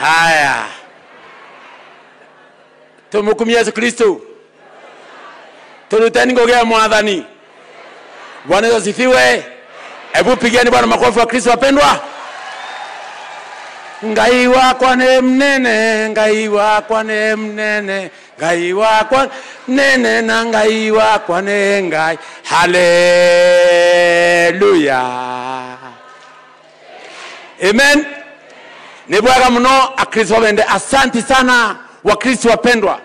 Haya, tumukumie Yesu Kristo. Turuteni ngogea mwadhani. Bwana Yesu asifiwe. Hebu pigeni Bwana makofi wa Kristo wapendwa. Ngai wakwa ni mnene, Ngai wakwa ni mnene, Ngai wakwa nene na Ngai wakwa ni Ngai. Haleluya. Amen. Ni bwana mno akristo wende. Asante sana wakristo wapendwa.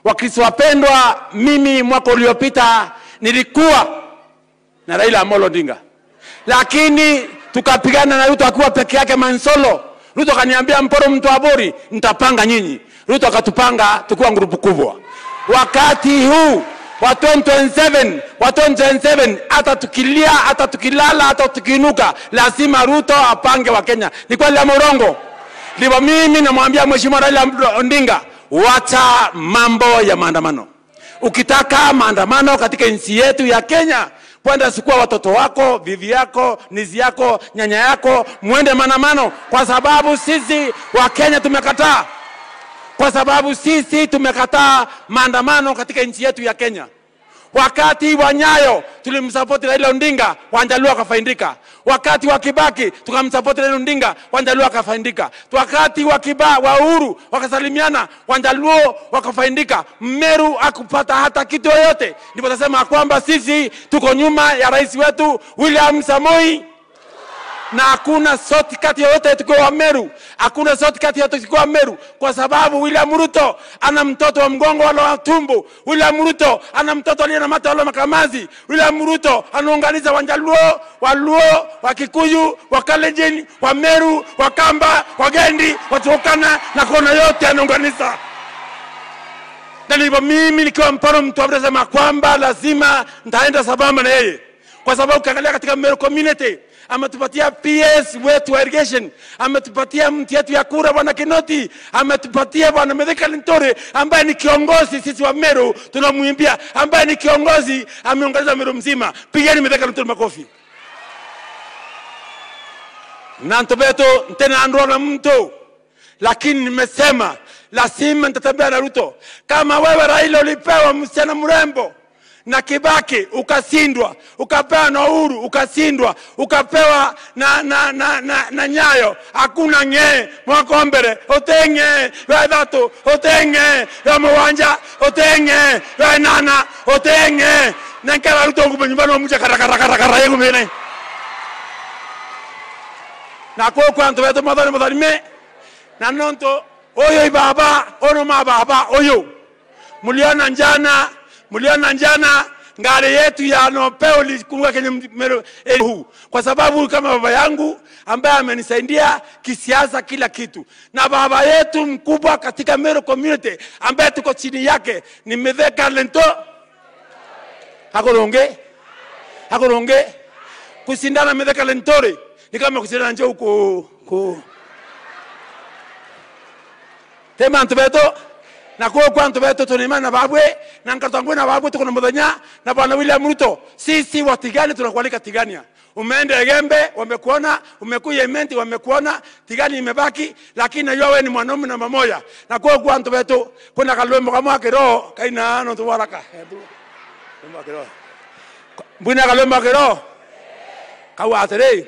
Wakristo wapendwa, mimi mwaka uliopita nilikuwa na Raila Amolo Odinga, lakini tukapigana na Ruto akiwa peke yake Mansolo. Ruto kaniambia mporo mtu abori nitapanga nyinyi. Ruto akatupanga tukiwa grupu kubwa. Wakati huu wa 2027 hata tukilia, hata tukilala, hata tukiinuka, lazima Ruto apange wa Kenya. Ni kweli ama urongo? Ndipo mimi namwambia Mheshimiwa Raila Odinga, wacha mambo ya maandamano. Ukitaka maandamano katika nchi yetu ya Kenya, kwenda sikuwa watoto wako, bibi yako, nizi yako, nyanya yako, muende maandamano, kwa sababu sisi wa Kenya tumekataa. Kwa sababu sisi tumekataa maandamano katika nchi yetu ya Kenya. Wakati wa Nyayo tulimsupport Raila Odinga, Wanjaluo wakafaidika. Wakati wa Kibaki tukamsupport Raila Odinga, Wanjaluo wakafaidika. Wakati wa Uhuru wakasalimiana, Wanjaluo wakafaidika. Meru hakupata hata kitu yoyote. Ndipo nasema kwamba sisi tuko nyuma ya rais wetu William Samoei. Na hakuna shortcut yoyote tukiwa Meru. Hakuna shortcut yoyote tukiwa Meru, kwa sababu William Ruto ana mtoto wa mgongo wala tumbo. William Ruto ana mtoto aliye na mata wala makamazi. William Ruto anaunganisha Wanjaluo, Waluo, Wakikuyu, Wakalenjin, Wameru, Wakamba, Wagendi, Waturkana na kona yote anaunganisha. Na ndipo mimi nikiwa mpano mtu amesema kwamba lazima nitaenda sambamba na yeye, kwa sababu ukiangalia katika Meru community ametupatia PS wetu wa irrigation, ametupatia mti yetu ya kura Bwana Kinoti, ametupatia Bwana Mithika Linturi ambaye ni kiongozi. Sisi wa Meru tunamuimbia, ambaye ni kiongozi, ameongeza Meru mzima. Pigeni Mithika Linturi makofi. Na ntobeto tena andro na mtu, lakini nimesema lazima nitatembea na Ruto. Kama wewe Raila ulipewa msichana mrembo na Kibaki ukasindwa, ukapewa na Uhuru ukasindwa, ukapewa na Nyayo, hakuna nge Mwakombere otenge wadatu otenge ya Mwanja otenge ya Nana otenge nankala Ruto ngubanyumbano mucha karakara yego mene na kwa nto wetu madhani me na nonto oyo baba ono mababa oyo muliona njana ngare yetu ya nopeo likunga kwenye Meru huu, kwa sababu kama baba yangu ambaye amenisaidia kisiasa kila kitu, na baba yetu mkubwa katika Meru community ambaye tuko chini yake ni Mithika Linturi. Hakoronge kusindana Mithika Linturi ni kama kusindana nje huko tema ntubeto na kwa ntubeto tunimana na babwe na nkatangwe na babwe tuko na mudanya na Bwana William Ruto. Sisi watigani tunakualika Tigania. Umeenda Egembe wamekuona, umekuja Imenti wamekuona, Tigani imebaki, lakini wewe ni mwanaume na mamoja. Na kwa ntubeto kuna kalombo kama kero kaina no tuwaraka. Lomba kero. Mbuna kalombo kero. Kawa atere.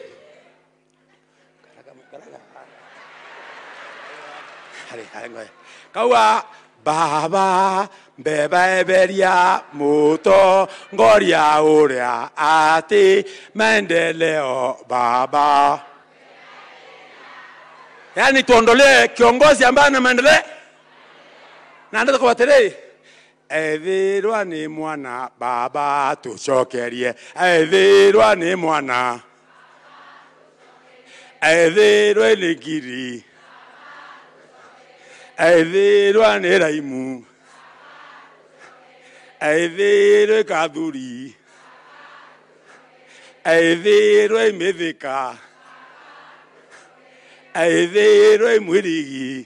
Kawa baba beba beria moto ngoria uria ati maendeleo baba. Yani tuondolee kiongozi ambaye ana maendeleo. Na ndio kwa tere evirwa ni mwana baba tucokerie, evirwa ni mwana, evirwa ni giri, evirwa ni raimu, evirwa kadhuri, evirwa Mithika, evirwa Mwirigi,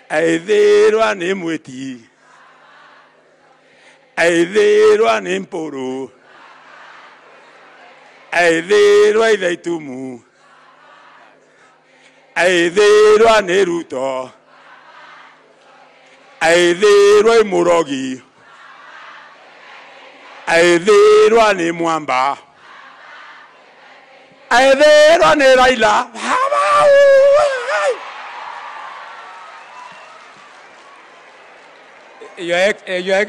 evirwa ni Mwiti, evirwa ni Mpuru, evirwa Ithaitumu, aithirwa nĩ Ruto, aithirwa nĩ Mũrogi, aithirwa nĩ Mwamba, aithirwa nĩ Raila. Your